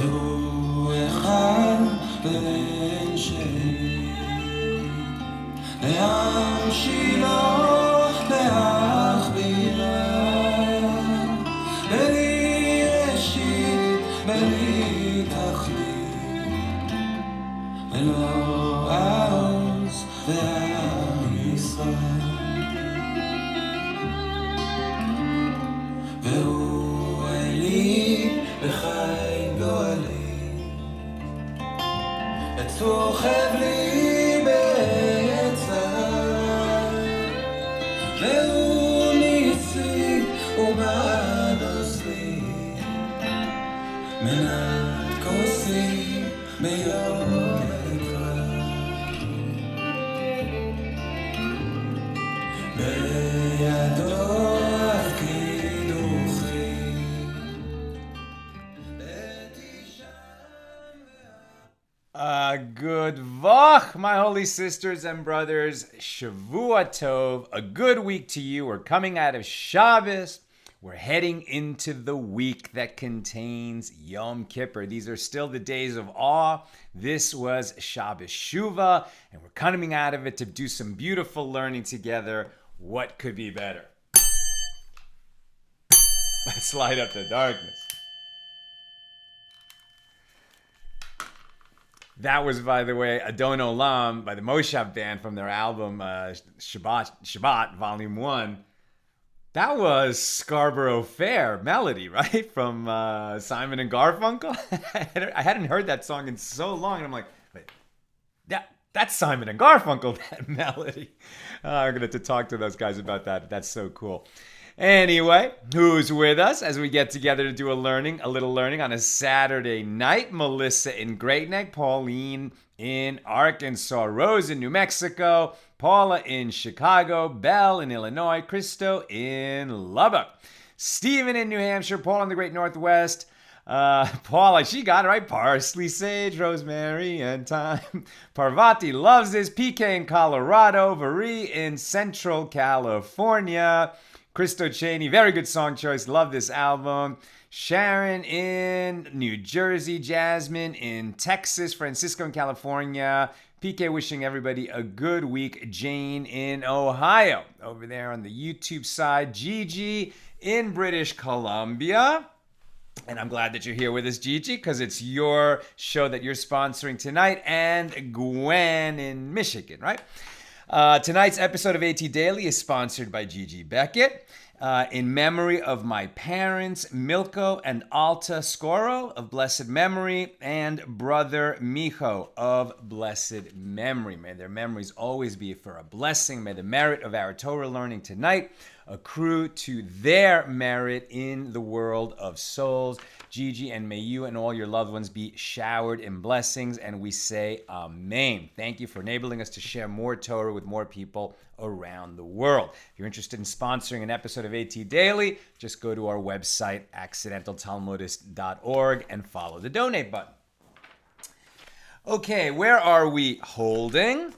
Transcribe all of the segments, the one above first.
והוא אחד בן שני, לעם שילוח להכבירה, בלי ראשית, בלי תכלית, ולא עוז ועם ישראל. והוא אלי וחי גואלי, את רוכב לי בייצah, והוא ניסי ומעדוס לי, מנת כוסי ביום אקרא, בידו Good vach, my holy sisters and brothers. Shavua Tov, a good week to you. We're coming out of Shabbos. We're heading into the week that contains Yom Kippur. These are still the days of awe. This was Shabbos Shuvah, and we're coming out of it to do some beautiful learning together. What could be better? Let's light up the darkness. That was, by the way, Adon Olam by the Moshav Band from their album Shabbat, Volume 1. That was Scarborough Fair melody, right? From Simon and Garfunkel. I hadn't heard that song in so long, and I'm like, wait, that's Simon and Garfunkel, that melody. I'm going to have to talk to those guys about that. That's so cool. Anyway, who's with us as we get together to do a little learning on a Saturday night? Melissa in Great Neck, Pauline in Arkansas, Rose in New Mexico, Paula in Chicago, Belle in Illinois, Christo in Lubbock, Stephen in New Hampshire, Paul in the Great Northwest, Paula, she got it right, parsley, sage, rosemary, and thyme. Parvati loves this, PK in Colorado, Vari in Central California, Christo Cheney, very good song choice. Love this album. Sharon in New Jersey. Jasmine in Texas. Francisco in California. PK wishing everybody a good week. Jane in Ohio. Over there on the YouTube side. Gigi in British Columbia. And I'm glad that you're here with us, Gigi, because it's your show that you're sponsoring tonight. And Gwen in Michigan, right? Tonight's episode of AT Daily is sponsored by Gigi Beckett. In memory of my parents, Milko and Alta Skoro of blessed memory, and brother Micho of blessed memory. May their memories always be for a blessing. May the merit of our Torah learning tonight accrue to their merit in the world of souls. Gigi, and may you and all your loved ones be showered in blessings, and we say amen. Thank you for enabling us to share more Torah with more people around the world. If you're interested in sponsoring an episode of AT Daily, just go to our website, accidentaltalmudist.org, and follow the donate button. Okay, where are we holding?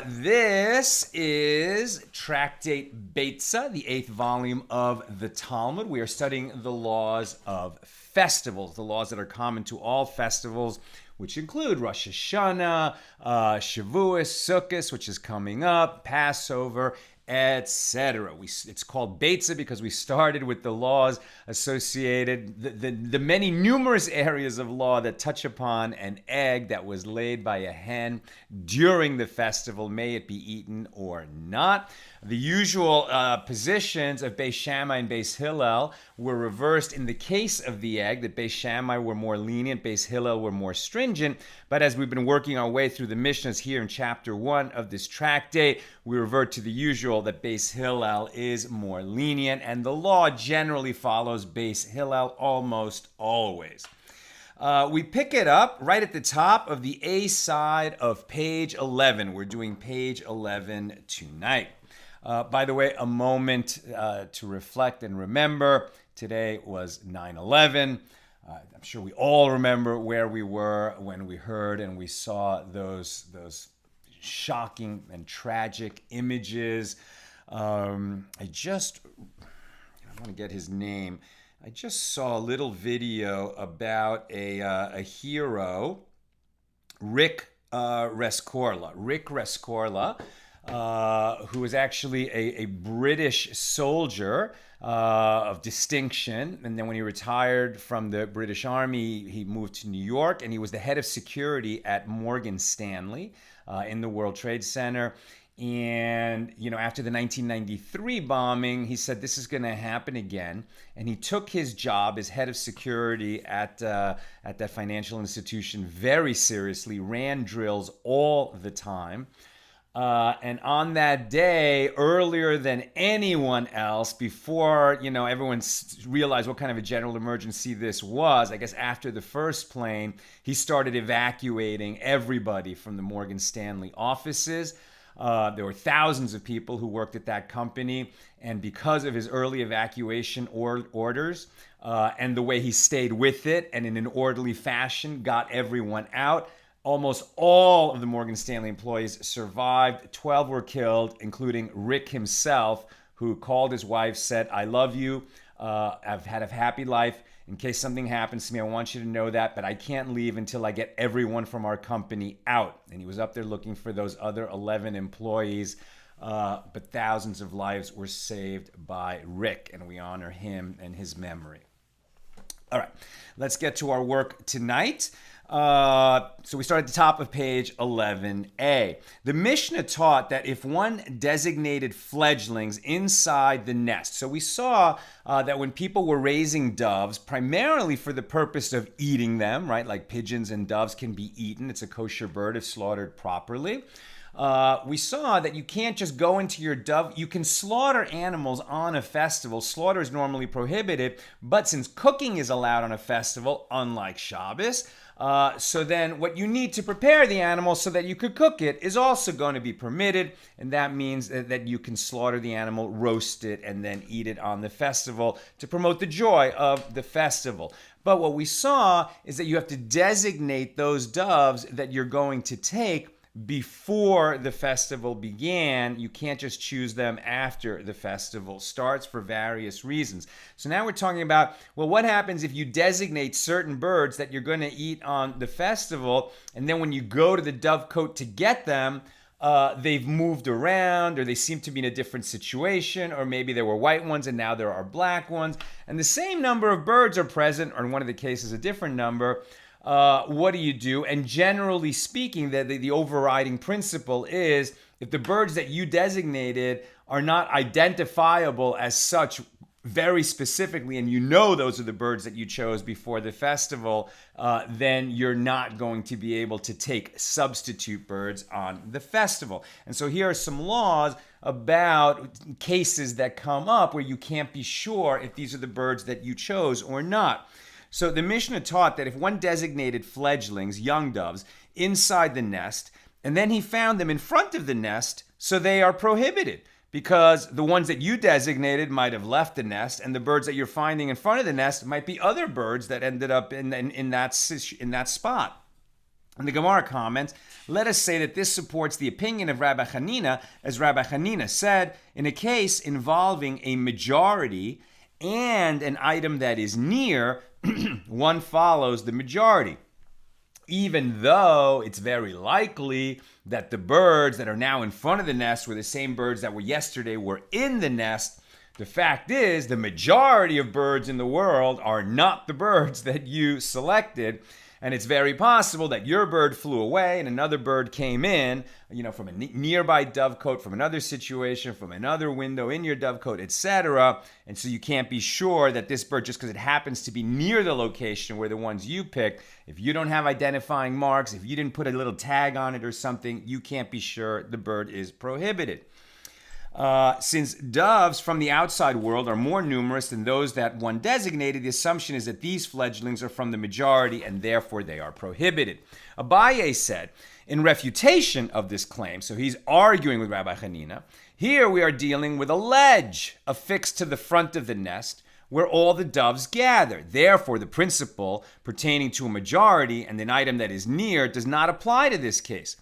This is Tractate Beitzah, the 8th volume of the Talmud. We are studying the laws of festivals, the laws that are common to all festivals, which include Rosh Hashanah, Shavuos, Sukkot, which is coming up, Passover, etc. It's called Beitzah because we started with the laws associated, the many numerous areas of law that touch upon an egg that was laid by a hen during the festival, may it be eaten or not. The usual positions of Beis Shammai and Beis Hillel were reversed in the case of the egg, that Beis Shammai were more lenient, Beis Hillel were more stringent. But as we've been working our way through the Mishnas here in chapter 1 of this tractate, we revert to the usual that Beis Hillel is more lenient, and the law generally follows Beis Hillel almost always. We pick it up right at the top of the A side of page 11. We're doing page 11 tonight. By the way, a moment to reflect and remember. Today was 9/11. I'm sure we all remember where we were when we heard and we saw those shocking and tragic images. I want to get his name. I just saw a little video about a hero, Rick Rescorla. Rick Rescorla, who was actually a British soldier of distinction. And then when he retired from the British Army, he moved to New York, and he was the head of security at Morgan Stanley in the World Trade Center. And, after the 1993 bombing, he said this is going to happen again. And he took his job as head of security at that financial institution very seriously, ran drills all the time. And on that day, earlier than anyone else, before, everyone realized what kind of a general emergency this was, I guess after the first plane, he started evacuating everybody from the Morgan Stanley offices. There were thousands of people who worked at that company, and because of his early evacuation orders and the way he stayed with it and in an orderly fashion got everyone out, almost all of the Morgan Stanley employees survived. 12 were killed, including Rick himself, who called his wife, said, "I love you. I've had a happy life. In case something happens to me, I want you to know that, but I can't leave until I get everyone from our company out." And he was up there looking for those other 11 employees, but thousands of lives were saved by Rick, and we honor him and his memory. All right, let's get to our work tonight. So we start at the top of page 11a. The Mishnah taught that if one designated fledglings inside the nest, so we saw that when people were raising doves, primarily for the purpose of eating them, right? Like pigeons and doves can be eaten. It's a kosher bird if slaughtered properly. We saw that you can't just go into your dove. You can slaughter animals on a festival. Slaughter is normally prohibited, but since cooking is allowed on a festival, unlike Shabbos, so then what you need to prepare the animal so that you could cook it is also going to be permitted, and that means that you can slaughter the animal, roast it, and then eat it on the festival to promote the joy of the festival. But what we saw is that you have to designate those doves that you're going to take before the festival began. You can't just choose them after the festival starts for various reasons. So now we're talking about, well, what happens if you designate certain birds that you're going to eat on the festival, and then when you go to the dovecote to get them, they've moved around, or they seem to be in a different situation, or maybe there were white ones and now there are black ones, and the same number of birds are present, or in one of the cases a different number. What do you do? And generally speaking, the overriding principle is if the birds that you designated are not identifiable as such very specifically, and you know those are the birds that you chose before the festival, then you're not going to be able to take substitute birds on the festival. And so here are some laws about cases that come up where you can't be sure if these are the birds that you chose or not. So the Mishnah taught that if one designated fledglings, young doves, inside the nest, and then he found them in front of the nest, so they are prohibited, because the ones that you designated might have left the nest, and the birds that you're finding in front of the nest might be other birds that ended up in that spot. And the Gemara comments, let us say that this supports the opinion of Rabbi Hanina, as Rabbi Hanina said, in a case involving a majority and an item that is near, one follows the majority, even though it's very likely that the birds that are now in front of the nest were the same birds that were yesterday were in the nest. The fact is, the majority of birds in the world are not the birds that you selected. And it's very possible that your bird flew away and another bird came in, from a nearby dovecote, from another situation, from another window in your dovecote, etc. And so you can't be sure that this bird, just because it happens to be near the location where the ones you picked, if you don't have identifying marks, if you didn't put a little tag on it or something, you can't be sure the bird is prohibited. Since doves from the outside world are more numerous than those that one designated, the assumption is that these fledglings are from the majority and therefore they are prohibited. Abaye said, in refutation of this claim, so he's arguing with Rabbi Hanina, here we are dealing with a ledge affixed to the front of the nest where all the doves gather. Therefore, the principle pertaining to a majority and an item that is near does not apply to this case.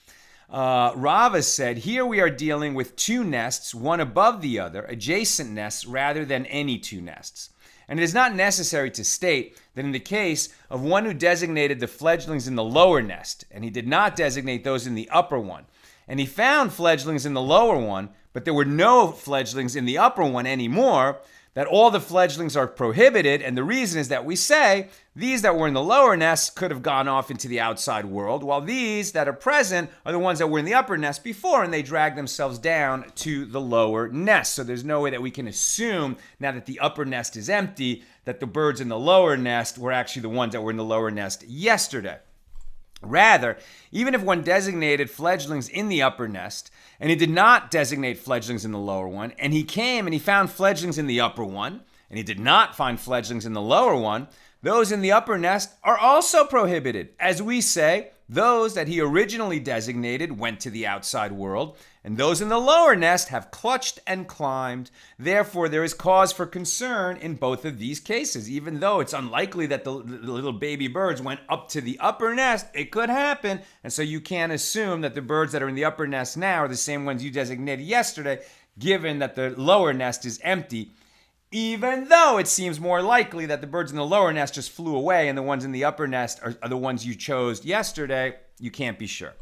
Rava said, here we are dealing with two nests, one above the other, adjacent nests rather than any two nests. And it is not necessary to state that in the case of one who designated the fledglings in the lower nest, and he did not designate those in the upper one, and he found fledglings in the lower one, but there were no fledglings in the upper one anymore, that all the fledglings are prohibited. And the reason is that we say these that were in the lower nest could have gone off into the outside world, while these that are present are the ones that were in the upper nest before, and they drag themselves down to the lower nest. So there's no way that we can assume, now that the upper nest is empty, that the birds in the lower nest were actually the ones that were in the lower nest yesterday. Rather, even if one designated fledglings in the upper nest, and he did not designate fledglings in the lower one, and he came and he found fledglings in the upper one, and he did not find fledglings in the lower one, those in the upper nest are also prohibited. As we say, those that he originally designated went to the outside world, and those in the lower nest have clutched and climbed. Therefore, there is cause for concern in both of these cases. Even though it's unlikely that the little baby birds went up to the upper nest, it could happen. And so you can't assume that the birds that are in the upper nest now are the same ones you designated yesterday, given that the lower nest is empty. Even though it seems more likely that the birds in the lower nest just flew away and the ones in the upper nest are the ones you chose yesterday, you can't be sure.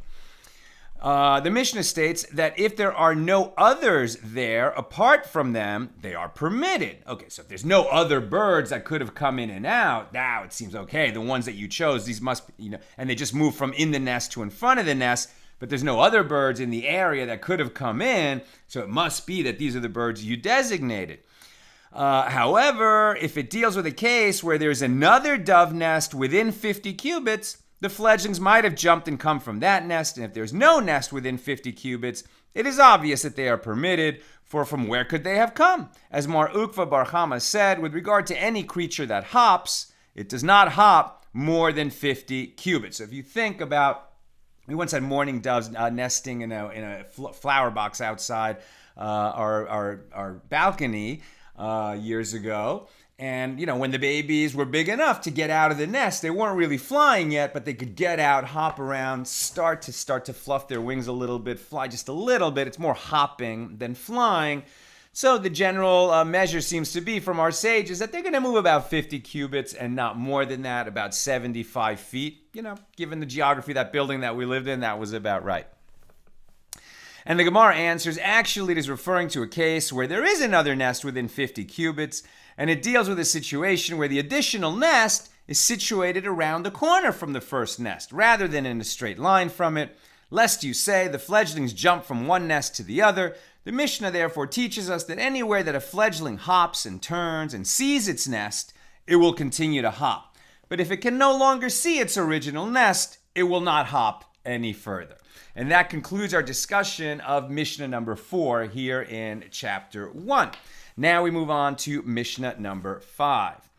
The Mishnah states that if there are no others there apart from them, they are permitted. Okay, so if there's no other birds that could have come in and out, now it seems okay. The ones that you chose, these must be, and they just move from in the nest to in front of the nest, but there's no other birds in the area that could have come in, so it must be that these are the birds you designated. However, if it deals with a case where there's another dove nest within 50 cubits, the fledglings might have jumped and come from that nest, and if there's no nest within 50 cubits, it is obvious that they are permitted, for from where could they have come? As Mar Ukva Bar Chama said, with regard to any creature that hops, it does not hop more than 50 cubits. So if you think about, we once had mourning doves nesting in a flower box outside our balcony years ago. And, when the babies were big enough to get out of the nest, they weren't really flying yet, but they could get out, hop around, start to fluff their wings a little bit, fly just a little bit. It's more hopping than flying. So the general measure seems to be from our sages that they're going to move about 50 cubits and not more than that, about 75 feet. Given the geography of that building that we lived in, that was about right. And the Gemara answers, actually it is referring to a case where there is another nest within 50 cubits, and it deals with a situation where the additional nest is situated around the corner from the first nest, rather than in a straight line from it. Lest you say the fledglings jump from one nest to the other, the Mishnah therefore teaches us that anywhere that a fledgling hops and turns and sees its nest, it will continue to hop. But if it can no longer see its original nest, it will not hop any further. And that concludes our discussion of Mishnah number 4 here in chapter 1. Now we move on to Mishnah number 5.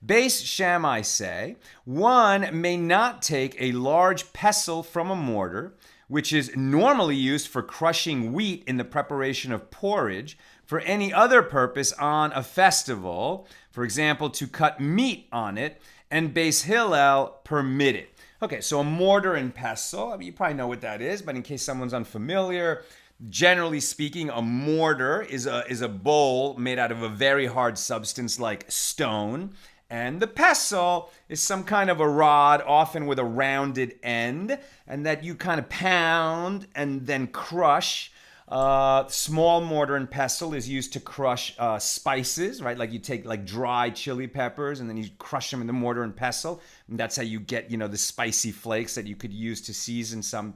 Beis Shammai say, one may not take a large pestle from a mortar, which is normally used for crushing wheat in the preparation of porridge, for any other purpose on a festival, for example, to cut meat on it, and Beis Hillel permit it. Okay, so a mortar and pestle, you probably know what that is, but in case someone's unfamiliar, generally speaking, a mortar is a bowl made out of a very hard substance like stone, and the pestle is some kind of a rod, often with a rounded end, and that you kind of pound and then crush. Small mortar and pestle is used to crush spices, right? Like you take dry chili peppers and then you crush them in the mortar and pestle, and that's how you get the spicy flakes that you could use to season some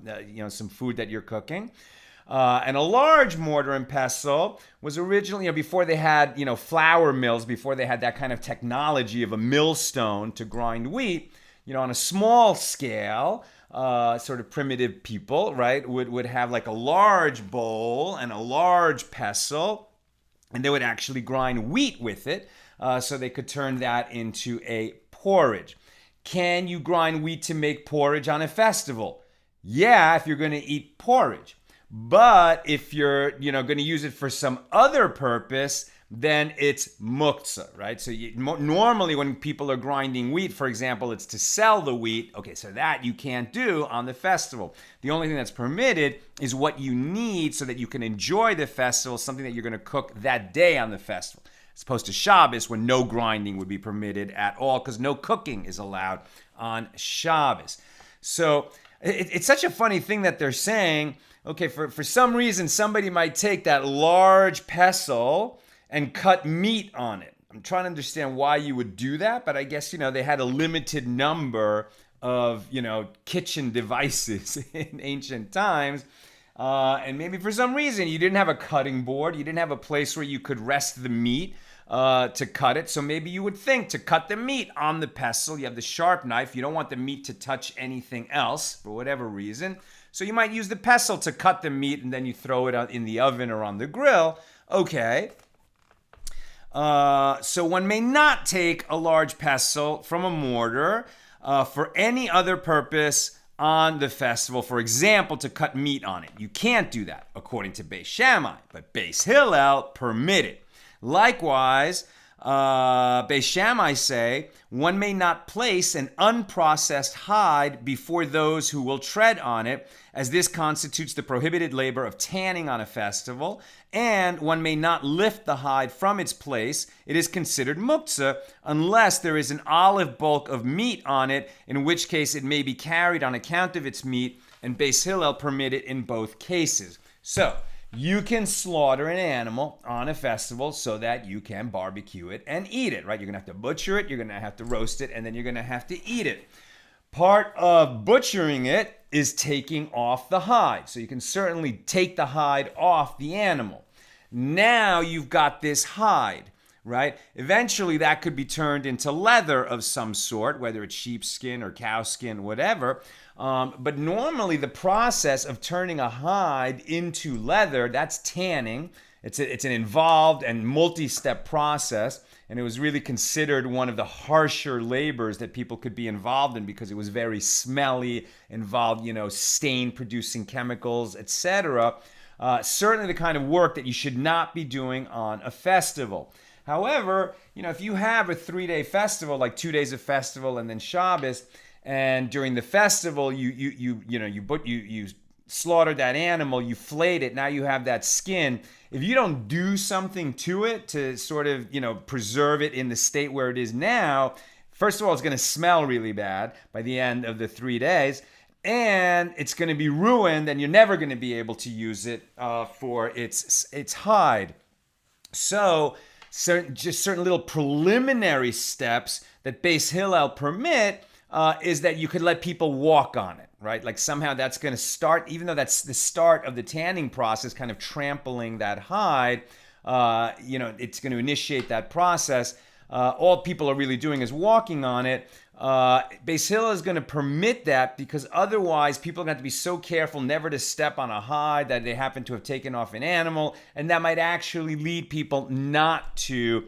food that you're cooking. And a large mortar and pestle was originally, before they had, flour mills, before they had that kind of technology of a millstone to grind wheat, on a small scale, sort of primitive people, right, would have like a large bowl and a large pestle, and they would actually grind wheat with it, so they could turn that into a porridge. Can you grind wheat to make porridge on a festival? Yeah, if you're going to eat porridge. But if you're, going to use it for some other purpose, then it's muktzah, right? So normally when people are grinding wheat, for example, it's to sell the wheat. Okay, so that you can't do on the festival. The only thing that's permitted is what you need so that you can enjoy the festival, something that you're going to cook that day on the festival. as opposed to Shabbos, when no grinding would be permitted at all, because no cooking is allowed on Shabbos. So it's such a funny thing that they're saying, okay, for some reason, somebody might take that large pestle and cut meat on it. I'm trying to understand why you would do that, but I guess, they had a limited number of, kitchen devices in ancient times. And maybe for some reason you didn't have a cutting board. You didn't have a place where you could rest the meat to cut it. So maybe you would think to cut the meat on the pestle. You have the sharp knife. You don't want the meat to touch anything else for whatever reason. So you might use the pestle to cut the meat and then you throw it in the oven or on the grill. Okay. So one may not take a large pestle from a mortar for any other purpose on the festival, for example, to cut meat on it. You can't do that, according to Beis Shammai, but Beis Hillel permitted. Likewise, Beis Shammai say, one may not place an unprocessed hide before those who will tread on it, as this constitutes the prohibited labor of tanning on a festival, and one may not lift the hide from its place. It is considered muktzah unless there is an olive bulk of meat on it, in which case it may be carried on account of its meat, and Beis Hillel permit it in both cases. So, you can slaughter an animal on a festival so that you can barbecue it and eat it, right? You're going to have to butcher it, you're going to have to roast it, and then you're going to have to eat it. Part of butchering it is taking off the hide. So you can certainly take the hide off the animal. Now you've got this hide, right? Eventually that could be turned into leather of some sort, whether it's sheepskin or cow skin, whatever. But normally the process of turning a hide into leather, that's tanning. It's an involved and multi-step process. And it was really considered one of the harsher labors that people could be involved in because it was very smelly, involved, stain-producing chemicals, etc. Certainly the kind of work that you should not be doing on a festival. However, if you have a 3-day festival, like 2 days of festival and then Shabbos, and during the festival you slaughtered that animal, you flayed it, now you have that skin. If you don't do something to it to sort of, preserve it in the state where it is now, first of all, it's going to smell really bad by the end of the 3 days, and it's going to be ruined, and you're never going to be able to use it for its hide. So, certain little preliminary steps that Beis Hillel permit is that you could let people walk on it, right? Like somehow that's going to start, even though that's the start of the tanning process, kind of trampling that hide, it's going to initiate that process. All people are really doing is walking on it. Beis Hillel is going to permit that because otherwise people are going to have to be so careful never to step on a hide that they happen to have taken off an animal, and that might actually lead people not to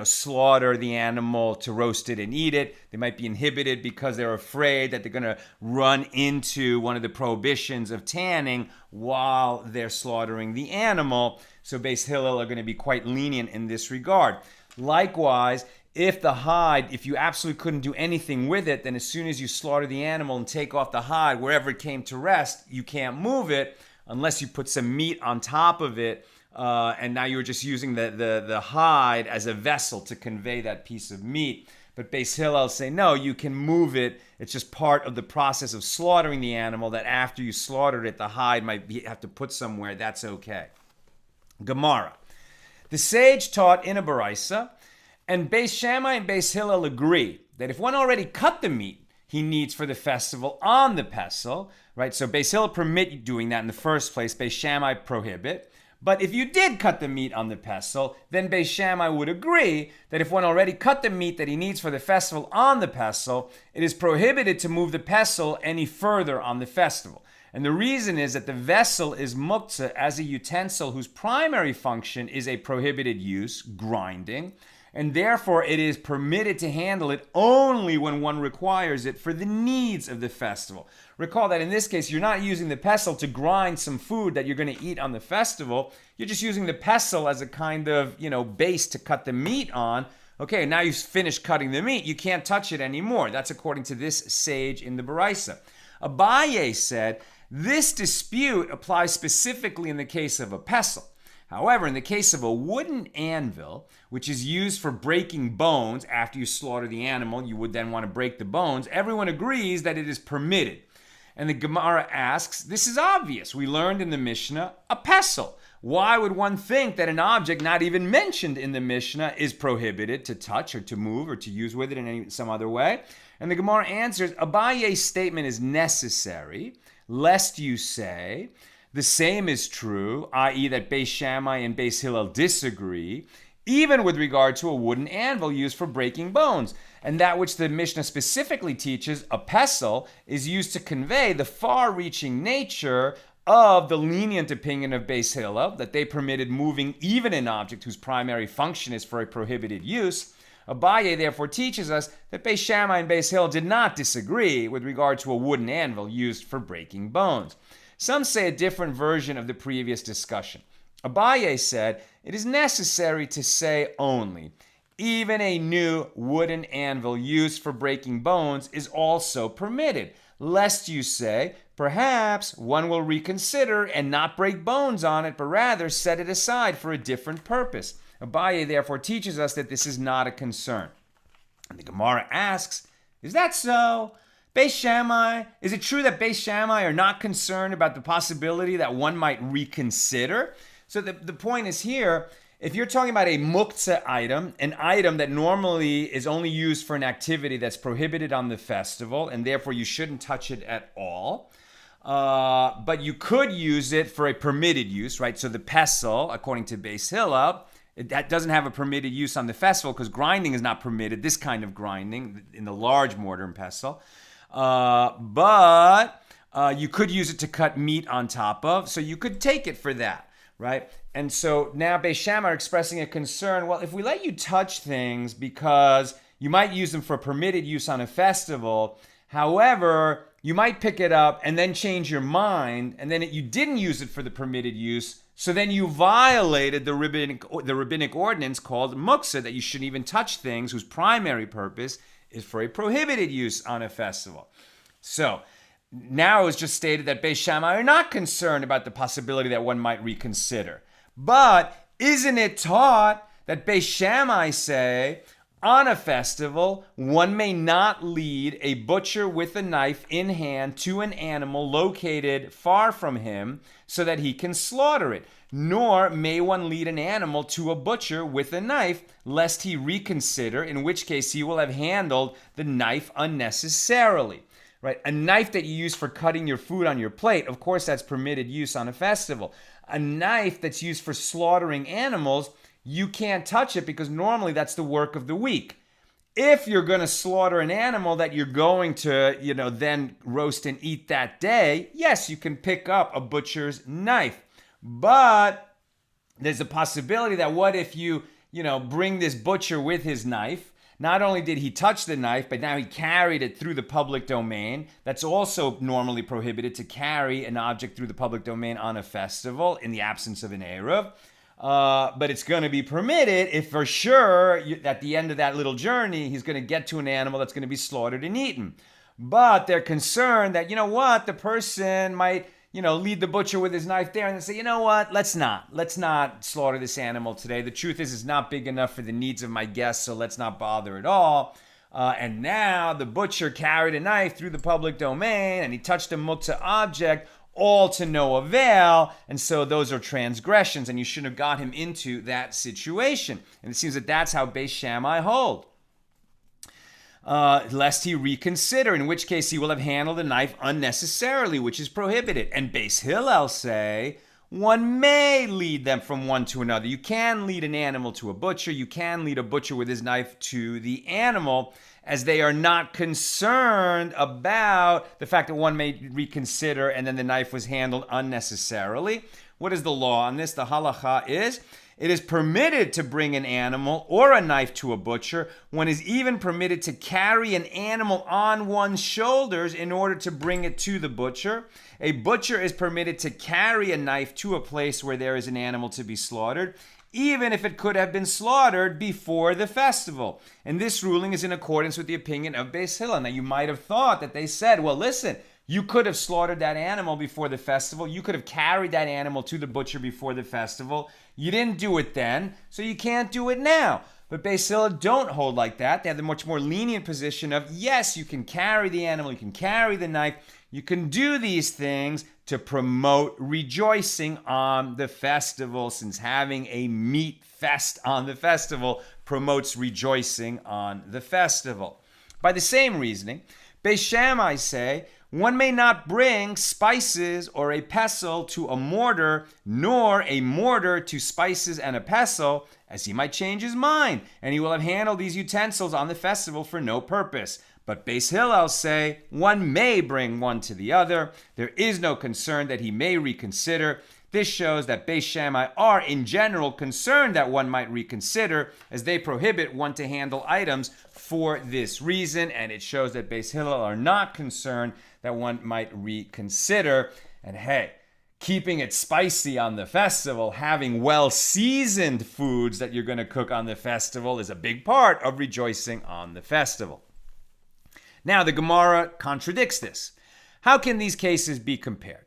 slaughter the animal to roast it and eat it. They might be inhibited because they're afraid that they're going to run into one of the prohibitions of tanning while they're slaughtering the animal. So Beis Hillel are going to be quite lenient in this regard. Likewise, if you absolutely couldn't do anything with it, then as soon as you slaughter the animal and take off the hide, wherever it came to rest, you can't move it unless you put some meat on top of it. And now you're just using the hide as a vessel to convey that piece of meat. But Beis Hillel say, no, you can move it. It's just part of the process of slaughtering the animal that after you slaughtered it, the hide have to put somewhere. That's okay. Gemara. The sage taught in a Beitzah, and Beis Shammai and Beis Hillel agree that if one already cut the meat he needs for the festival on the pestle, right? So Beis Hillel permit doing that in the first place. Beis Shammai prohibit. But if you did cut the meat on the pestle, then Beis Shammai would agree that if one already cut the meat that he needs for the festival on the pestle, it is prohibited to move the pestle any further on the festival. And the reason is that the vessel is muktzah as a utensil whose primary function is a prohibited use, grinding, and therefore it is permitted to handle it only when one requires it for the needs of the festival. Recall that in this case, you're not using the pestle to grind some food that you're going to eat on the festival. You're just using the pestle as a kind of, base to cut the meat on. Okay, now you've finished cutting the meat. You can't touch it anymore. That's according to this sage in the Beitzah. Abaye said, this dispute applies specifically in the case of a pestle. However, in the case of a wooden anvil, which is used for breaking bones after you slaughter the animal, you would then want to break the bones, everyone agrees that it is permitted. And the Gemara asks, this is obvious. We learned in the Mishnah, a pestle. Why would one think that an object not even mentioned in the Mishnah is prohibited to touch or to move or to use with it in some other way? And the Gemara answers, Abaye's statement is necessary, lest you say, the same is true, i.e. that Beis Shammai and Beis Hillel disagree, even with regard to a wooden anvil used for breaking bones. And that which the Mishnah specifically teaches, a pestle, is used to convey the far-reaching nature of the lenient opinion of Beis Hillel, that they permitted moving even an object whose primary function is for a prohibited use. Abaye therefore teaches us that Beis Shammai and Beis Hillel did not disagree with regard to a wooden anvil used for breaking bones. Some say a different version of the previous discussion. Abaye said, it is necessary to say only, even a new wooden anvil used for breaking bones is also permitted, lest you say, perhaps one will reconsider and not break bones on it, but rather set it aside for a different purpose. Abaye therefore teaches us that this is not a concern. And the Gemara asks, is that so? Beis Shammai, is it true that Beis Shammai are not concerned about the possibility that one might reconsider? So the point is here, if you're talking about a muktzah item, an item that normally is only used for an activity that's prohibited on the festival, and therefore you shouldn't touch it at all, but you could use it for a permitted use, right? So the pestle, according to Beis Hillel, that doesn't have a permitted use on the festival because grinding is not permitted, this kind of grinding, in the large mortar and pestle. But you could use it to cut meat on top of, so you could take it for that, right? And so now Beis Shammai are expressing a concern, well, if we let you touch things because you might use them for permitted use on a festival, however, you might pick it up and then change your mind, and then you didn't use it for the permitted use, so then you violated the rabbinic ordinance called muktzah, that you shouldn't even touch things whose primary purpose is for a prohibited use on a festival. So now it was just stated that Beis Shammai are not concerned about the possibility that one might reconsider. But isn't it taught that Beis Shammai say, on a festival, one may not lead a butcher with a knife in hand to an animal located far from him so that he can slaughter it, nor may one lead an animal to a butcher with a knife, lest he reconsider, in which case he will have handled the knife unnecessarily. Right? A knife that you use for cutting your food on your plate, of course that's permitted use on a festival. A knife that's used for slaughtering animals, you can't touch it because normally that's the work of the week. If you're going to slaughter an animal that you're going to, then roast and eat that day, yes, you can pick up a butcher's knife. But there's a possibility that what if you, bring this butcher with his knife, not only did he touch the knife, but now he carried it through the public domain. That's also normally prohibited, to carry an object through the public domain on a festival in the absence of an Eruv. But it's going to be permitted if for sure at the end of that little journey, he's going to get to an animal that's going to be slaughtered and eaten. But they're concerned that, the person might, lead the butcher with his knife there and say, let's not slaughter this animal today. The truth is, it's not big enough for the needs of my guests, so let's not bother at all. And now the butcher carried a knife through the public domain and he touched a muktzah object, all to no avail, and so those are transgressions, and you shouldn't have got him into that situation. And it seems that that's how Beis Shammai hold. Lest he reconsider, in which case he will have handled the knife unnecessarily, which is prohibited. And Beis Hillel say, one may lead them from one to another. You can lead an animal to a butcher. You can lead a butcher with his knife to the animal, as they are not concerned about the fact that one may reconsider and then the knife was handled unnecessarily. What is the law on this? The halacha is, it is permitted to bring an animal or a knife to a butcher. One is even permitted to carry an animal on one's shoulders in order to bring it to the butcher. A butcher is permitted to carry a knife to a place where there is an animal to be slaughtered, even if it could have been slaughtered before the festival. And this ruling is in accordance with the opinion of Beis Hillel. Now, you might have thought that they said, well, listen, You could have slaughtered that animal before the festival. You could have carried that animal to the butcher before the festival. You didn't do it then, so you can't do it now. But Beis Hillel don't hold like that. They have the much more lenient position of, yes, you can carry the animal, you can carry the knife, you can do these things to promote rejoicing on the festival, since having a meat fest on the festival promotes rejoicing on the festival. By the same reasoning, Beis Shammai say, one may not bring spices or a pestle to a mortar, nor a mortar to spices and a pestle, as he might change his mind, and he will have handled these utensils on the festival for no purpose. But Beis Hillel say, one may bring one to the other. There is no concern that he may reconsider. This shows that Beis Shammai are in general concerned that one might reconsider, as they prohibit one to handle items for this reason, and it shows that Beis Hillel are not concerned that one might reconsider. And hey, keeping it spicy on the festival, having well-seasoned foods that you're going to cook on the festival is a big part of rejoicing on the festival. Now, the Gemara contradicts this. How can these cases be compared?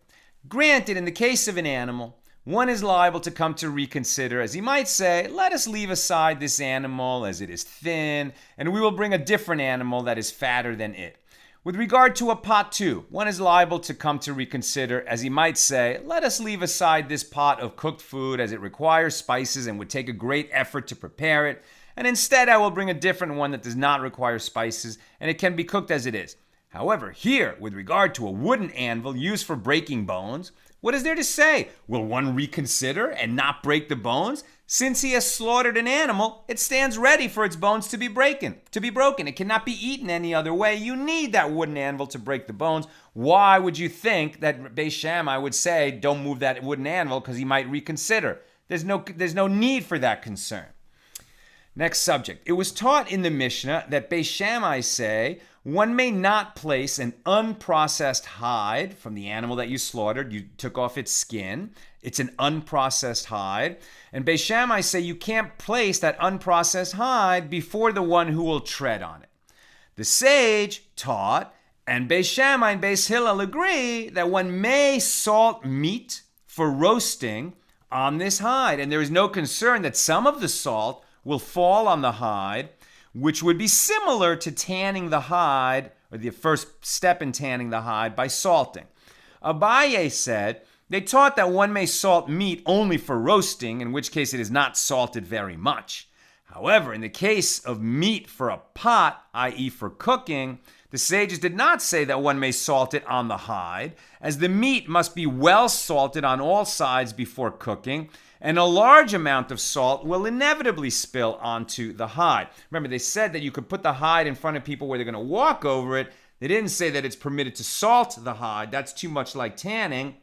Granted, in the case of an animal, one is liable to come to reconsider, as he might say, let us leave aside this animal as it is thin, and we will bring a different animal that is fatter than it. With regard to a pot too, one is liable to come to reconsider, as he might say, let us leave aside this pot of cooked food as it requires spices and would take a great effort to prepare it, and instead I will bring a different one that does not require spices and it can be cooked as it is. However, here, with regard to a wooden anvil used for breaking bones, what is there to say? Will one reconsider and not break the bones? Since he has slaughtered an animal, it stands ready for its bones to be broken. It cannot be eaten any other way. You need that wooden anvil to break the bones. Why would you think that Beis Shammai would say, don't move that wooden anvil because he might reconsider? There's no need for that concern. Next subject. It was taught in the Mishna that Beis Shammai say, one may not place an unprocessed hide from the animal that you slaughtered. You took off its skin. It's an unprocessed hide. And Beis Shammai say you can't place that unprocessed hide before the one who will tread on it. The sage taught, and Beis Shammai and Beis Hillel agree, that one may salt meat for roasting on this hide. And there is no concern that some of the salt will fall on the hide, which would be similar to tanning the hide, or the first step in tanning the hide, by salting. Abaye said they taught that one may salt meat only for roasting, in which case it is not salted very much. However, in the case of meat for a pot, i.e. for cooking, the sages did not say that one may salt it on the hide, as the meat must be well salted on all sides before cooking, and a large amount of salt will inevitably spill onto the hide. Remember, they said that you could put the hide in front of people where they're going to walk over it. They didn't say that it's permitted to salt the hide. That's too much like tanning.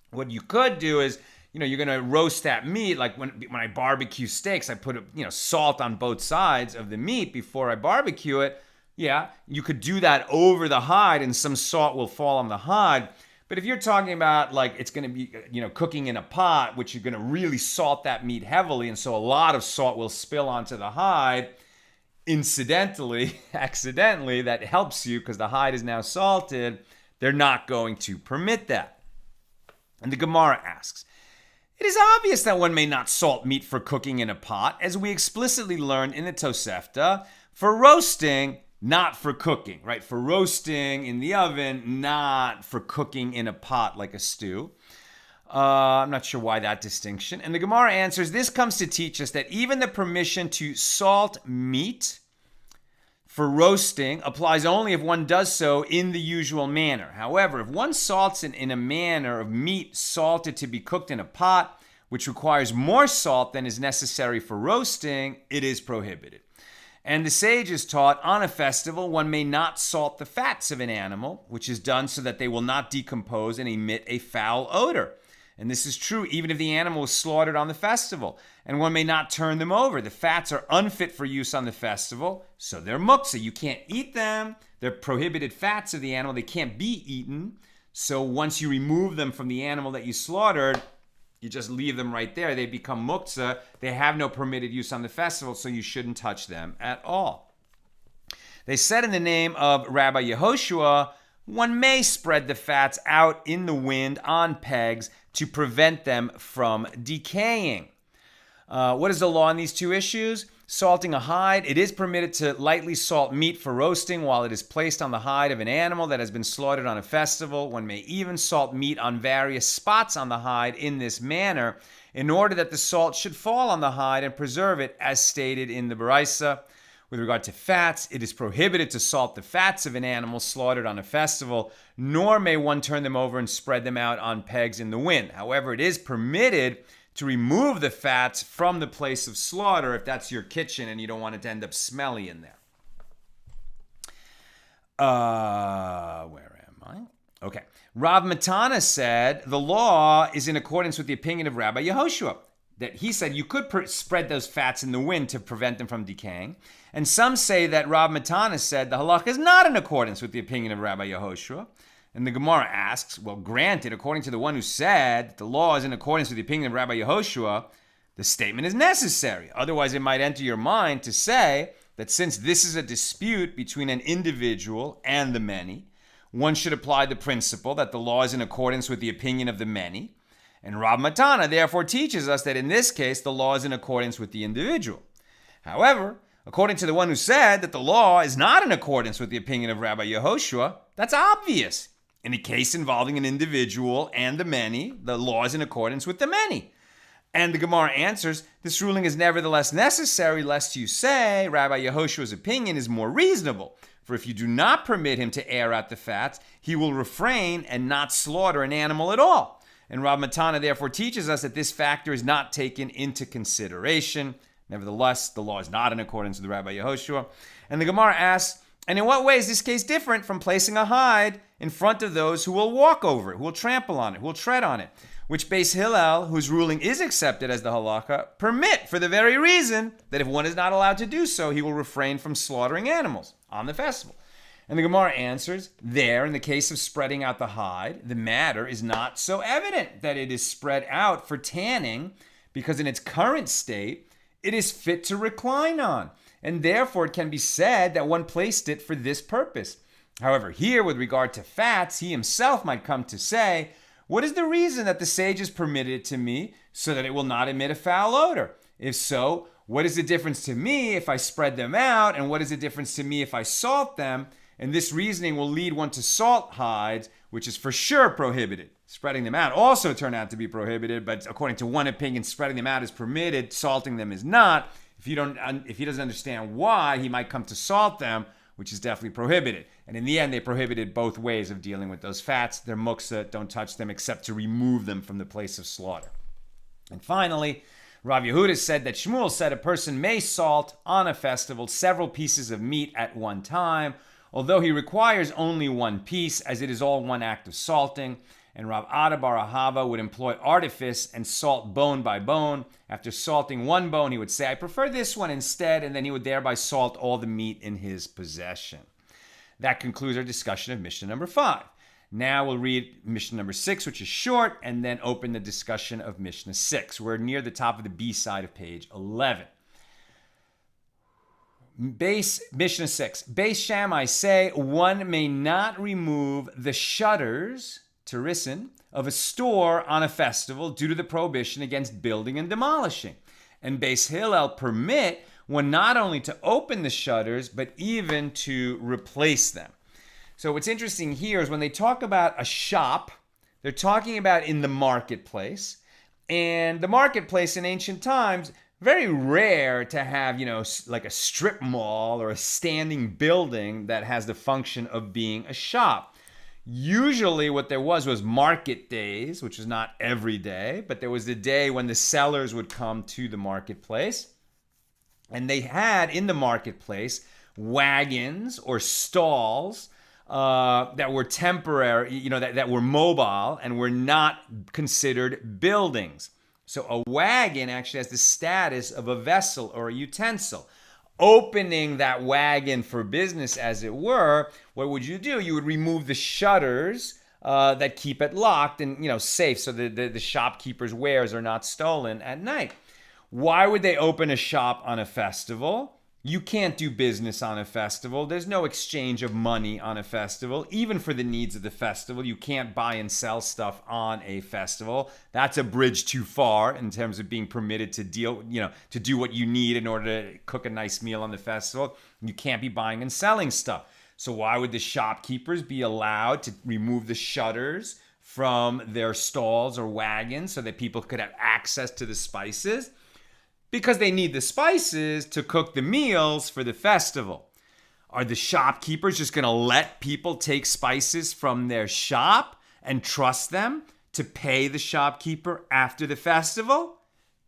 What you could do is, you're going to roast that meat. Like when I barbecue steaks, I put salt on both sides of the meat before I barbecue it. Yeah, you could do that over the hide and some salt will fall on the hide. But if you're talking about like it's going to be, cooking in a pot, which you're going to really salt that meat heavily, and so a lot of salt will spill onto the hide, accidentally, that helps you because the hide is now salted, they're not going to permit that. And the Gemara asks, it is obvious that one may not salt meat for cooking in a pot, as we explicitly learned in the Tosefta, for roasting, not for cooking, right? For roasting in the oven, not for cooking in a pot like a stew. I'm not sure why that distinction. And the Gemara answers, this comes to teach us that even the permission to salt meat for roasting applies only if one does so in the usual manner. However, if one salts it in a manner of meat salted to be cooked in a pot, which requires more salt than is necessary for roasting, it is prohibited. And the sages taught on a festival one may not salt the fats of an animal, which is done so that they will not decompose and emit a foul odor. And this is true even if the animal was slaughtered on the festival. And one may not turn them over. The fats are unfit for use on the festival, so they're muktzah. You can't eat them. They're prohibited fats of the animal. They can't be eaten. So once you remove them from the animal that you slaughtered, you just leave them right there. They become muktzah. They have no permitted use on the festival, so you shouldn't touch them at all. They said in the name of Rabbi Yehoshua, one may spread the fats out in the wind on pegs to prevent them from decaying. What is the law on these two issues? Salting a hide. It is permitted to lightly salt meat for roasting while it is placed on the hide of an animal that has been slaughtered on a festival. One may even salt meat on various spots on the hide in this manner in order that the salt should fall on the hide and preserve it, as stated in the Beitzah. With regard to fats, it is prohibited to salt the fats of an animal slaughtered on a festival, nor may one turn them over and spread them out on pegs in the wind. However, it is permitted to remove the fats from the place of slaughter if that's your kitchen and you don't want it to end up smelly in there. Where am I? Okay. Rav Matana said the law is in accordance with the opinion of Rabbi Yehoshua. That he said you could spread those fats in the wind to prevent them from decaying. And some say that Rav Matana said the halakha is not in accordance with the opinion of Rabbi Yehoshua. And the Gemara asks, well, granted, according to the one who said that the law is in accordance with the opinion of Rabbi Yehoshua, the statement is necessary. Otherwise, it might enter your mind to say that since this is a dispute between an individual and the many, one should apply the principle that the law is in accordance with the opinion of the many. And Rav Matana therefore teaches us that in this case, the law is in accordance with the individual. However, according to the one who said that the law is not in accordance with the opinion of Rabbi Yehoshua, that's obvious. In a case involving an individual and the many, the law is in accordance with the many. And the Gemara answers, this ruling is nevertheless necessary, lest you say Rabbi Yehoshua's opinion is more reasonable. For if you do not permit him to air out the fats, he will refrain and not slaughter an animal at all. And Rav Matana therefore teaches us that this factor is not taken into consideration. Nevertheless, the law is not in accordance with Rabbi Yehoshua. And the Gemara asks, and in what way is this case different from placing a hide in front of those who will walk over it, who will trample on it, who will tread on it, which Beis Hillel, whose ruling is accepted as the halakha, permit for the very reason that if one is not allowed to do so, he will refrain from slaughtering animals on the festival. And the Gemara answers, there, in the case of spreading out the hide, the matter is not so evident that it is spread out for tanning, because in its current state, it is fit to recline on. And therefore it can be said that one placed it for this purpose. However, here with regard to fats, he himself might come to say, what is the reason that the sages permitted it to me so that it will not emit a foul odor? If so, what is the difference to me if I spread them out, and what is the difference to me if I salt them? And this reasoning will lead one to salt hides, which is for sure prohibited. Spreading them out also turned out to be prohibited, but according to one opinion, spreading them out is permitted, salting them is not. If he doesn't understand why, he might come to salt them, which is definitely prohibited. And in the end, they prohibited both ways of dealing with those fats. They're muksa, don't touch them except to remove them from the place of slaughter. And finally, Rav Yehuda said that Shmuel said a person may salt on a festival several pieces of meat at one time, although he requires only one piece, as it is all one act of salting. And Rav Ada bar Ahava would employ artifice and salt bone by bone. After salting one bone, he would say, I prefer this one instead, and then he would thereby salt all the meat in his possession. That concludes our discussion of Mishnah number 5. Now we'll read Mishnah number 6, which is short, and then open the discussion of Mishnah 6. We're near the top of the B side of page 11. Mishnah 6. Beis Shammai say one may not remove the shutters, Turisin, of a store on a festival due to the prohibition against building and demolishing. And Beis Hillel permit one not only to open the shutters, but even to replace them. So what's interesting here is when they talk about a shop, they're talking about in the marketplace. And the marketplace in ancient times, very rare to have, like a strip mall or a standing building that has the function of being a shop. Usually what there was market days, which was not every day, but there was the day when the sellers would come to the marketplace. And they had in the marketplace wagons or stalls that were temporary, that were mobile and were not considered buildings. So a wagon actually has the status of a vessel or a utensil. Opening that wagon for business, as it were, what would you do? You would remove the shutters that keep it locked and safe, so the shopkeeper's wares are not stolen at night. Why would they open a shop on a festival? You can't do business on a festival. There's no exchange of money on a festival. Even for the needs of the festival, you can't buy and sell stuff on a festival. That's a bridge too far in terms of being permitted to to do what you need in order to cook a nice meal on the festival. You can't be buying and selling stuff. So why would the shopkeepers be allowed to remove the shutters from their stalls or wagons so that people could have access to the spices? Because they need the spices to cook the meals for the festival. Are the shopkeepers just going to let people take spices from their shop and trust them to pay the shopkeeper after the festival?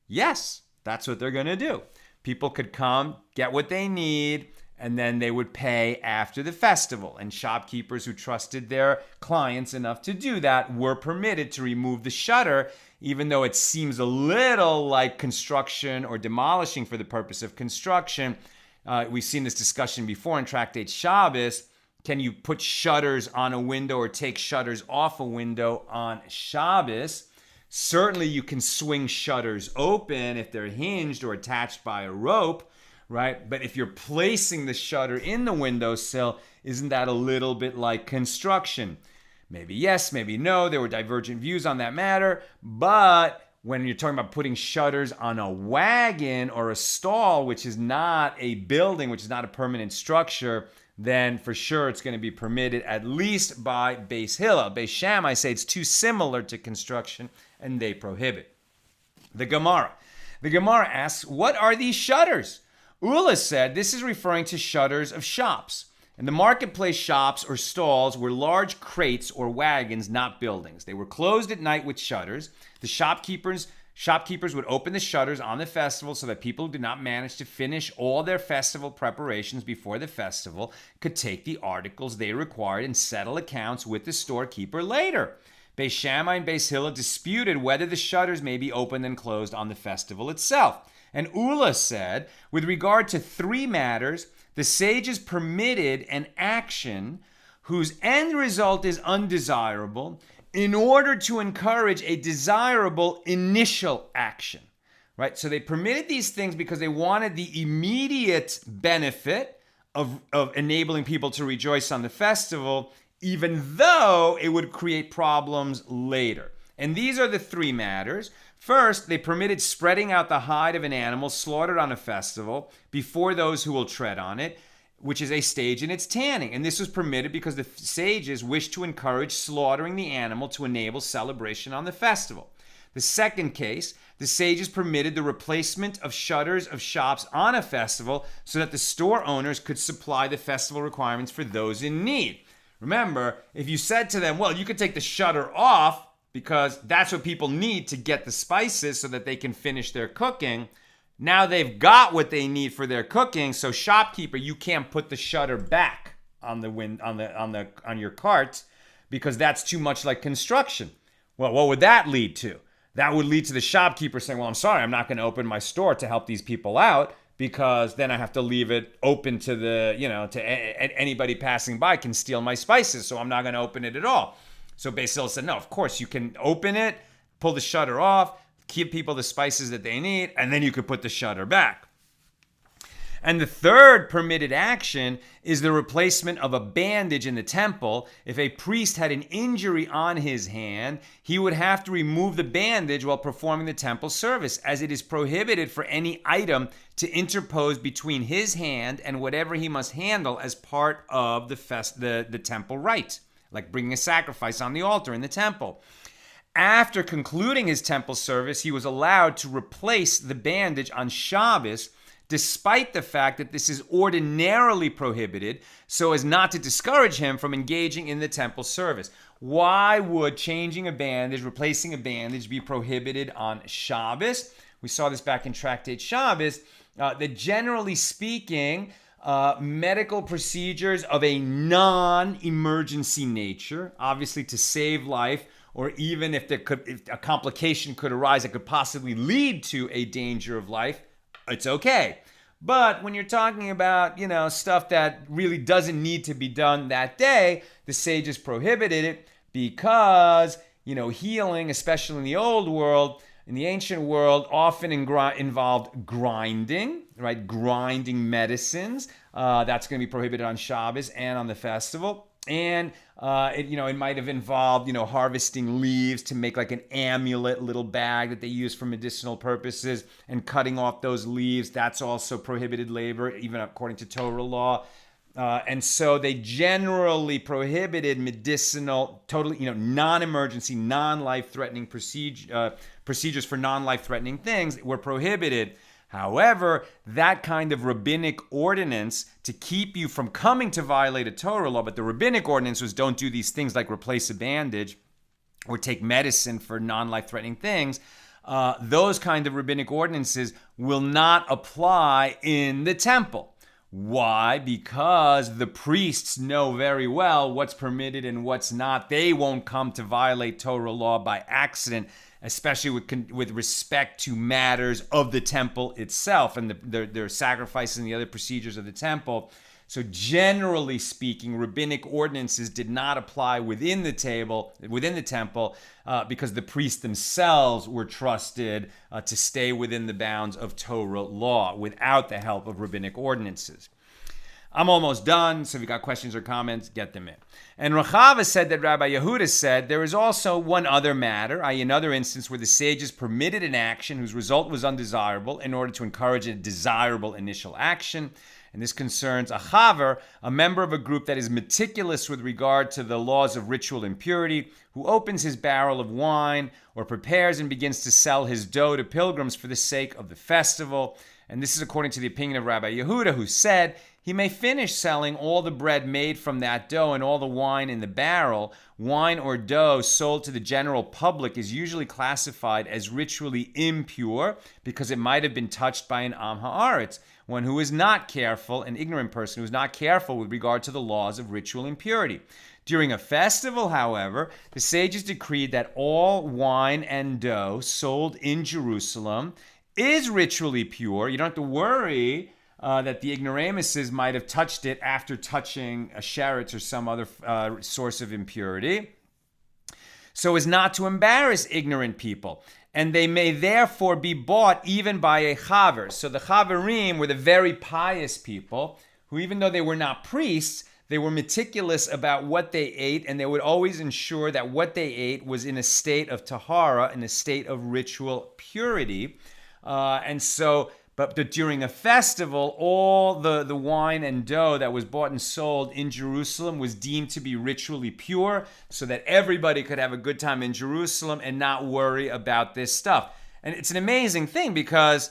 Yes, that's what they're going to do. People could come, get what they need, and then they would pay after the festival. And shopkeepers who trusted their clients enough to do that were permitted to remove the shutter, even though it seems a little like construction or demolishing for the purpose of construction. We've seen this discussion before in Tractate Shabbos. Can you put shutters on a window or take shutters off a window on Shabbos? Certainly you can swing shutters open if they're hinged or attached by a rope, right? But if you're placing the shutter in the windowsill, isn't that a little bit like construction? Maybe yes, maybe no. There were divergent views on that matter. But when you're talking about putting shutters on a wagon or a stall, which is not a building, which is not a permanent structure, then for sure it's going to be permitted, at least by Beis Hillel. Beis Shammai say it's too similar to construction, and they prohibit. The Gemara asks, what are these shutters? Ula said this is referring to shutters of shops. And the marketplace shops or stalls were large crates or wagons, not buildings. They were closed at night with shutters. The shopkeepers would open the shutters on the festival so that people who did not manage to finish all their festival preparations before the festival could take the articles they required and settle accounts with the storekeeper later. Beis Shammai and Beis Hillel disputed whether the shutters may be opened and closed on the festival itself. And Ula said, with regard to three matters, the sages permitted an action whose end result is undesirable in order to encourage a desirable initial action, right? So they permitted these things because they wanted the immediate benefit of enabling people to rejoice on the festival, even though it would create problems later. And these are the three matters. First, they permitted spreading out the hide of an animal slaughtered on a festival before those who will tread on it, which is a stage in its tanning. And this was permitted because the sages wished to encourage slaughtering the animal to enable celebration on the festival. The second case, the sages permitted the replacement of shutters of shops on a festival so that the store owners could supply the festival requirements for those in need. Remember, if you said to them, well, you could take the shutter off, because that's what people need to get the spices so that they can finish their cooking. Now they've got what they need for their cooking, so shopkeeper, you can't put the shutter back on your cart because that's too much like construction. Well, what would that lead to? That would lead to the shopkeeper saying, well, I'm sorry, I'm not going to open my store to help these people out because then I have to leave it open to anybody passing by can steal my spices, so I'm not going to open it at all. So Beis Hillel said, no, of course, you can open it, pull the shutter off, give people the spices that they need, and then you could put the shutter back. And the third permitted action is the replacement of a bandage in the temple. If a priest had an injury on his hand, he would have to remove the bandage while performing the temple service, as it is prohibited for any item to interpose between his hand and whatever he must handle as part of the temple rite, like bringing a sacrifice on the altar in the temple. After concluding his temple service, he was allowed to replace the bandage on Shabbos, despite the fact that this is ordinarily prohibited, so as not to discourage him from engaging in the temple service. Why would changing a bandage, replacing a bandage, be prohibited on Shabbos? We saw this back in Tractate Shabbos, that generally speaking, medical procedures of a non-emergency nature, obviously to save life, or even if a complication could arise that could possibly lead to a danger of life, it's okay. But when you're talking about, stuff that really doesn't need to be done that day, the sages prohibited it because, healing, especially in the old world, in the ancient world often involved grinding, right? Grinding medicines. That's going to be prohibited on Shabbos and on the festival. And it might have involved, harvesting leaves to make like an amulet little bag that they use for medicinal purposes, and cutting off those leaves. That's also prohibited labor, even according to Torah law. And so they generally prohibited medicinal, totally, non-emergency, non-life-threatening procedures for non-life-threatening things were prohibited. However, that kind of rabbinic ordinance to keep you from coming to violate a Torah law, but the rabbinic ordinance was don't do these things like replace a bandage or take medicine for non-life-threatening things. Those kind of rabbinic ordinances will not apply in the temple. Why? Because the priests know very well what's permitted and what's not. They won't come to violate Torah law by accident, especially with respect to matters of the temple itself and their sacrifices and the other procedures of the temple. So generally speaking, rabbinic ordinances did not apply within the temple, because the priests themselves were trusted to stay within the bounds of Torah law without the help of rabbinic ordinances. I'm almost done, so if you got questions or comments, get them in. And Rechava said that Rabbi Yehuda said there is also one other matter, i.e. another instance where the sages permitted an action whose result was undesirable in order to encourage a desirable initial action. And this concerns a chaver, a member of a group that is meticulous with regard to the laws of ritual impurity, who opens his barrel of wine or prepares and begins to sell his dough to pilgrims for the sake of the festival. And this is according to the opinion of Rabbi Yehuda, who said he may finish selling all the bread made from that dough and all the wine in the barrel. Wine or dough sold to the general public is usually classified as ritually impure because it might have been touched by an Am Haaretz, one who is not careful, an ignorant person who is not careful with regard to the laws of ritual impurity. During a festival, however, the sages decreed that all wine and dough sold in Jerusalem is ritually pure. You don't have to worry that the ignoramuses might have touched it after touching a sheretz or some other source of impurity, so as not to embarrass ignorant people. And they may therefore be bought even by a chaver. So the chaverim were the very pious people who, even though they were not priests, they were meticulous about what they ate, and they would always ensure that what they ate was in a state of tahara, in a state of ritual purity. But during a festival, all the wine and dough that was bought and sold in Jerusalem was deemed to be ritually pure, so that everybody could have a good time in Jerusalem and not worry about this stuff. And it's an amazing thing because,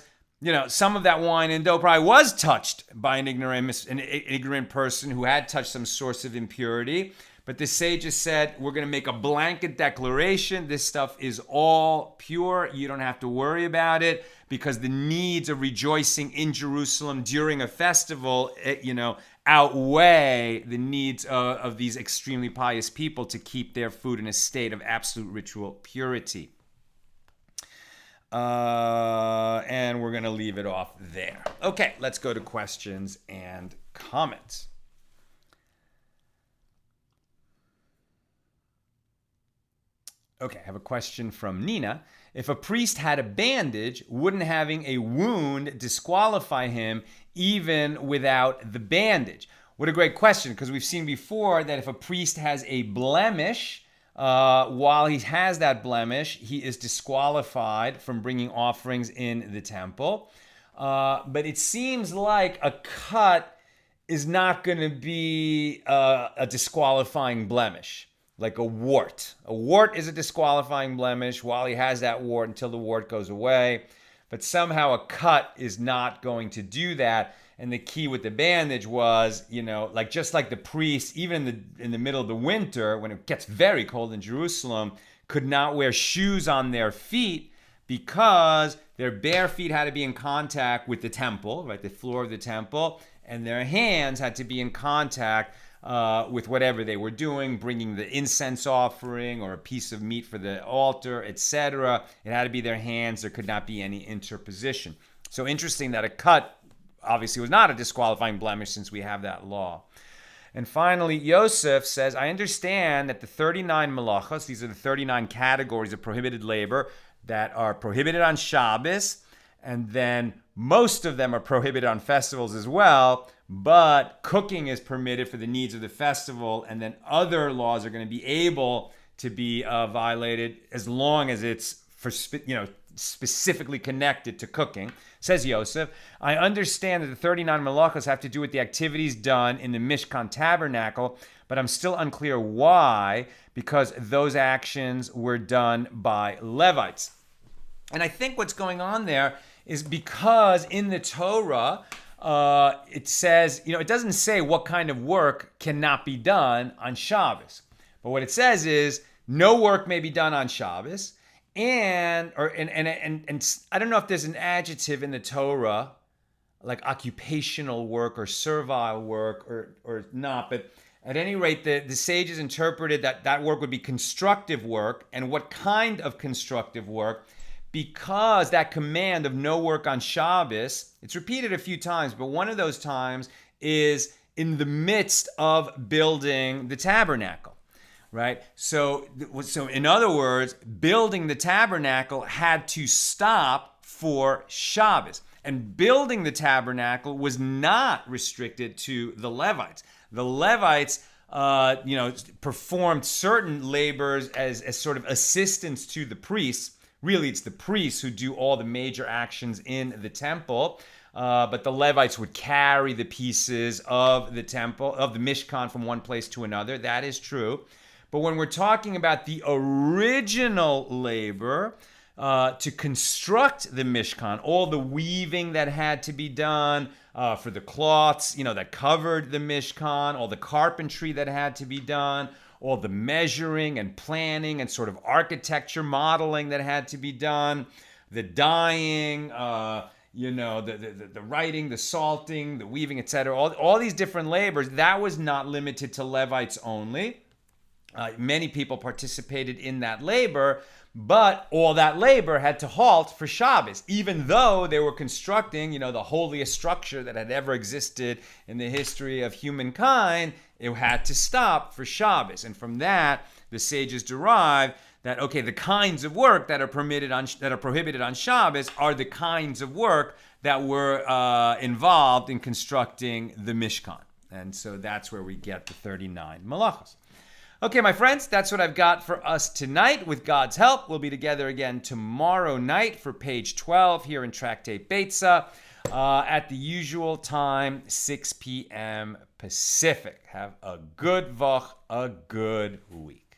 some of that wine and dough probably was touched by an ignorant person who had touched some source of impurity. But the sages said, we're going to make a blanket declaration. This stuff is all pure. You don't have to worry about it, because the needs of rejoicing in Jerusalem during a festival, outweigh the needs of these extremely pious people to keep their food in a state of absolute ritual purity. And we're going to leave it off there. Okay, let's go to questions and comments. Okay, I have a question from Nina. If a priest had a bandage, wouldn't having a wound disqualify him even without the bandage? What a great question, because we've seen before that if a priest has a blemish, while he has that blemish, he is disqualified from bringing offerings in the temple. But it seems like a cut is not going to be a disqualifying blemish. Like a wart. A wart is a disqualifying blemish while he has that wart until the wart goes away. But somehow a cut is not going to do that. And the key with the bandage was, just like the priests, even in the middle of the winter, when it gets very cold in Jerusalem, could not wear shoes on their feet because their bare feet had to be in contact with the temple, right, the floor of the temple, and their hands had to be in contact with whatever they were doing, bringing the incense offering or a piece of meat for the altar, etc. It had to be their hands. There could not be any interposition. So interesting that a cut obviously was not a disqualifying blemish since we have that law. And finally, Yosef says, I understand that the 39 malachos, these are the 39 categories of prohibited labor, that are prohibited on Shabbos, and then most of them are prohibited on festivals as well, but cooking is permitted for the needs of the festival, and then other laws are going to be able to be violated as long as it's for specifically connected to cooking. Says Yosef, I understand that the 39 malachos have to do with the activities done in the Mishkan tabernacle, but I'm still unclear why, because those actions were done by Levites. And I think what's going on there is because in the Torah, it says, it doesn't say what kind of work cannot be done on Shabbos. But what it says is no work may be done on Shabbos. And I don't know if there's an adjective in the Torah, like occupational work or servile work or not, but at any rate, the sages interpreted that work would be constructive work. And what kind of constructive work? Because that command of no work on Shabbos, it's repeated a few times, but one of those times is in the midst of building the tabernacle. Right? So in other words, building the tabernacle had to stop for Shabbos. And building the tabernacle was not restricted to the Levites. The Levites, performed certain labors as sort of assistants to the priests. Really, it's the priests who do all the major actions in the temple. But the Levites would carry the pieces of the temple, of the Mishkan from one place to another. That is true. But when we're talking about the original labor to construct the Mishkan, all the weaving that had to be done for the cloths, that covered the Mishkan, all the carpentry that had to be done, all the measuring and planning and sort of architecture modeling that had to be done, the dyeing, the writing, the salting, the weaving, etc. All these different labors, that was not limited to Levites only. Many people participated in that labor, but all that labor had to halt for Shabbos, even though they were constructing, the holiest structure that had ever existed in the history of humankind. It had to stop for Shabbos, and from that, the sages derive that the kinds of work that are prohibited on Shabbos are the kinds of work that were involved in constructing the Mishkan, and so that's where we get the 39 malachos. Okay, my friends, that's what I've got for us tonight. With God's help, we'll be together again tomorrow night for page 12 here in Tractate Beitzah at the usual time, 6 p.m. Pacific. Have a good vach, a good week.